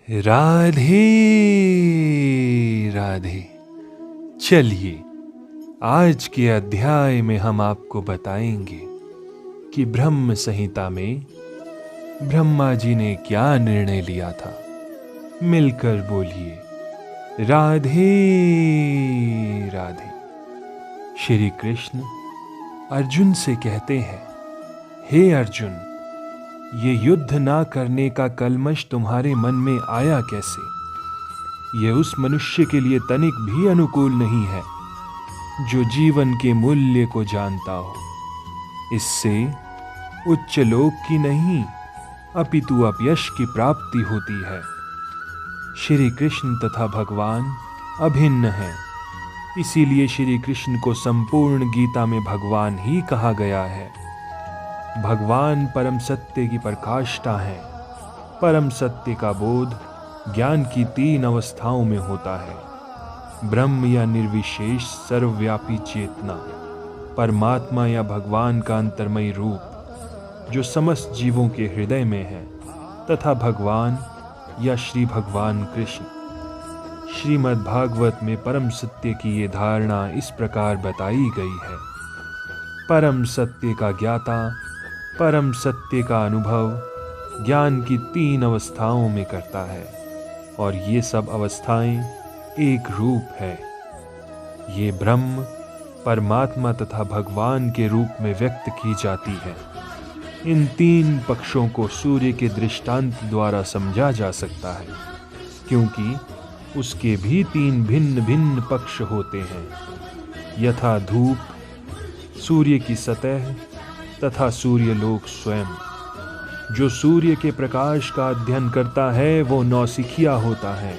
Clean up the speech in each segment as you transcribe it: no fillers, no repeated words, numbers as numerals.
राधे राधे। चलिए आज के अध्याय में हम आपको बताएंगे कि ब्रह्म संहिता में ब्रह्मा जी ने क्या निर्णय लिया था। मिलकर बोलिए राधे राधे। श्री कृष्ण अर्जुन से कहते हैं, हे अर्जुन, ये युद्ध ना करने का कलमश तुम्हारे मन में आया कैसे? ये उस मनुष्य के लिए तनिक भी अनुकूल नहीं है जो जीवन के मूल्य को जानता हो। इससे उच्च लोक की नहीं अपितु अपयश की प्राप्ति होती है। श्री कृष्ण तथा भगवान अभिन्न हैं, इसीलिए श्री कृष्ण को संपूर्ण गीता में भगवान ही कहा गया है। भगवान परम सत्य की प्रकाष्ठा है। परम सत्य का बोध ज्ञान की 3 अवस्थाओं में होता है। ब्रह्म या निर्विशेष सर्वव्यापी चेतना, परमात्मा या भगवान का अंतर्मयी रूप जो समस्त जीवों के हृदय में है, तथा भगवान या श्री भगवान कृष्ण। श्रीमद् भागवत में परम सत्य की ये धारणा इस प्रकार बताई गई है। परम सत्य का ज्ञाता परम सत्य का अनुभव ज्ञान की 3 अवस्थाओं में करता है, और ये सब अवस्थाएं एक रूप है। ये ब्रह्म, परमात्मा तथा भगवान के रूप में व्यक्त की जाती है। इन 3 पक्षों को सूर्य के दृष्टांत द्वारा समझा जा सकता है, क्योंकि उसके भी 3 भिन्न भिन्न पक्ष होते हैं, यथा धूप, सूर्य की सतह तथा सूर्यलोक स्वयं। जो सूर्य के प्रकाश का अध्ययन करता है वो नौसिखिया होता है।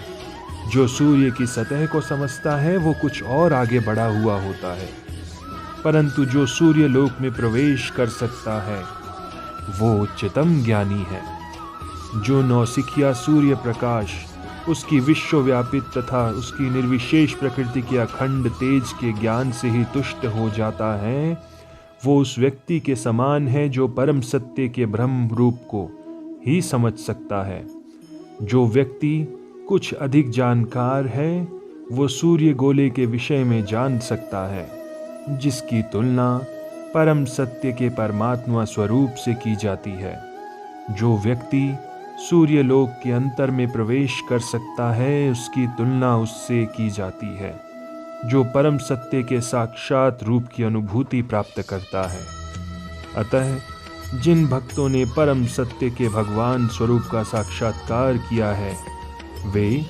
जो सूर्य की सतह को समझता है वो कुछ और आगे बढ़ा हुआ होता है। परंतु जो सूर्यलोक में प्रवेश कर सकता है वो उच्चतम ज्ञानी है। जो नौसिखिया सूर्य प्रकाश, उसकी विश्वव्यापित तथा उसकी निर्विशेष प्रकृति के अखंड तेज के ज्ञान से ही तुष्ट हो जाता है, वो उस व्यक्ति के समान है जो परम सत्य के ब्रह्म रूप को ही समझ सकता है। जो व्यक्ति कुछ अधिक जानकार है वो सूर्य गोले के विषय में जान सकता है, जिसकी तुलना परम सत्य के परमात्मा स्वरूप से की जाती है। जो व्यक्ति सूर्य लोक के अंतर में प्रवेश कर सकता है उसकी तुलना उससे की जाती है, जो परम सत्य के साक्षात रूप की अनुभूति प्राप्त करता है। अतः जिन भक्तों ने परम सत्य के भगवान स्वरूप का साक्षात्कार किया है वे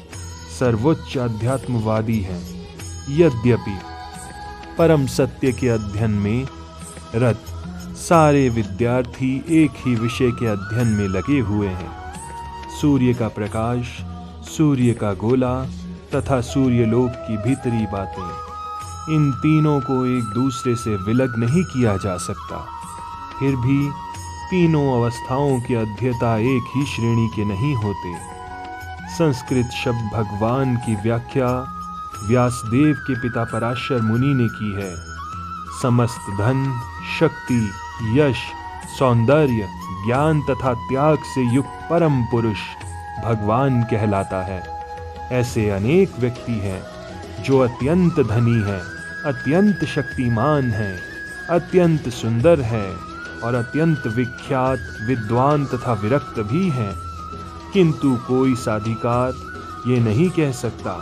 सर्वोच्च अध्यात्मवादी हैं। यद्यपि परम सत्य के अध्ययन में रत सारे विद्यार्थी एक ही विषय के अध्ययन में लगे हुए हैं। सूर्य का प्रकाश, सूर्य का गोला तथा सूर्यलोक की भीतरी बातें, इन तीनों को एक दूसरे से विलग नहीं किया जा सकता। फिर भी तीनों अवस्थाओं के अध्येता एक ही श्रेणी के नहीं होते। संस्कृत शब्द भगवान की व्याख्या व्यासदेव के पिता पराशर मुनि ने की है। समस्त धन, शक्ति, यश, सौंदर्य, ज्ञान तथा त्याग से युक्त परम पुरुष भगवान कहलाता है। ऐसे अनेक व्यक्ति हैं जो अत्यंत धनी हैं, अत्यंत शक्तिमान हैं, अत्यंत सुंदर हैं और अत्यंत विख्यात, विद्वान तथा विरक्त भी हैं, किंतु कोई साधिकार ये नहीं कह सकता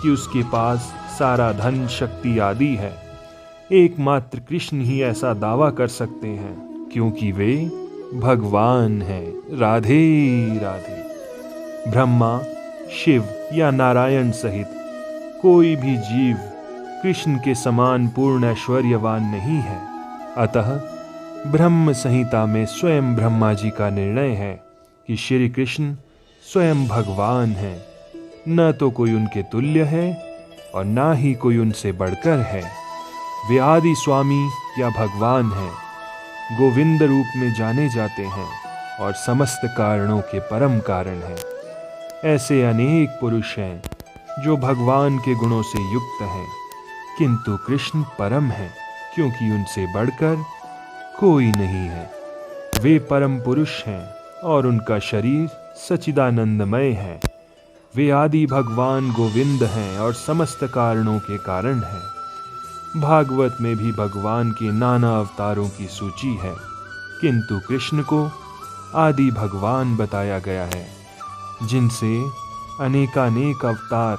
कि उसके पास सारा धन, शक्ति आदि है। एकमात्र कृष्ण ही ऐसा दावा कर सकते हैं, क्योंकि वे भगवान हैं। राधे राधे। ब्रह्मा, शिव या नारायण सहित कोई भी जीव कृष्ण के समान पूर्ण ऐश्वर्यवान नहीं है। अतः ब्रह्म संहिता में स्वयं ब्रह्मा जी का निर्णय है कि श्री कृष्ण स्वयं भगवान हैं। न तो कोई उनके तुल्य है और न ही कोई उनसे बढ़कर है। वे आदि स्वामी या भगवान हैं, गोविंद रूप में जाने जाते हैं और समस्त कारणों के परम कारण हैं। ऐसे अनेक पुरुष हैं जो भगवान के गुणों से युक्त हैं, किंतु कृष्ण परम हैं, क्योंकि उनसे बढ़कर कोई नहीं है। वे परम पुरुष हैं और उनका शरीर सच्चिदानंदमय है। वे आदि भगवान गोविंद हैं और समस्त कारणों के कारण हैं। भागवत में भी भगवान के नाना अवतारों की सूची है, किंतु कृष्ण को आदि भगवान बताया गया है, जिनसे अनेकानेक अवतार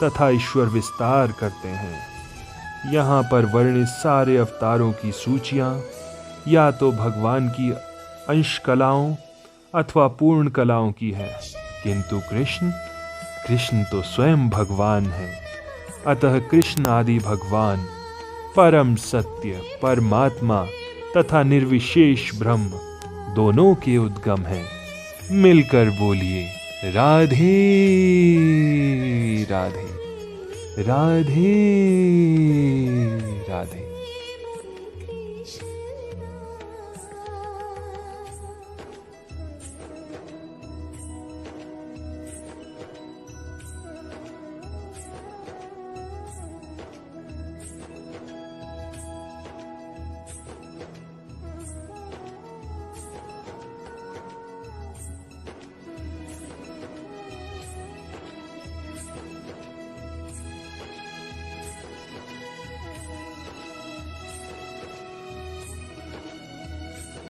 तथा ईश्वर विस्तार करते हैं। यहाँ पर वर्णित सारे अवतारों की सूचियाँ या तो भगवान की अंश कलाओं अथवा पूर्ण कलाओं की है, किंतु कृष्ण तो स्वयं भगवान है। अतः कृष्ण आदि भगवान परम सत्य, परमात्मा तथा निर्विशेष ब्रह्म दोनों के उद्गम हैं। मिलकर बोलिए राधे राधे राधे राधे।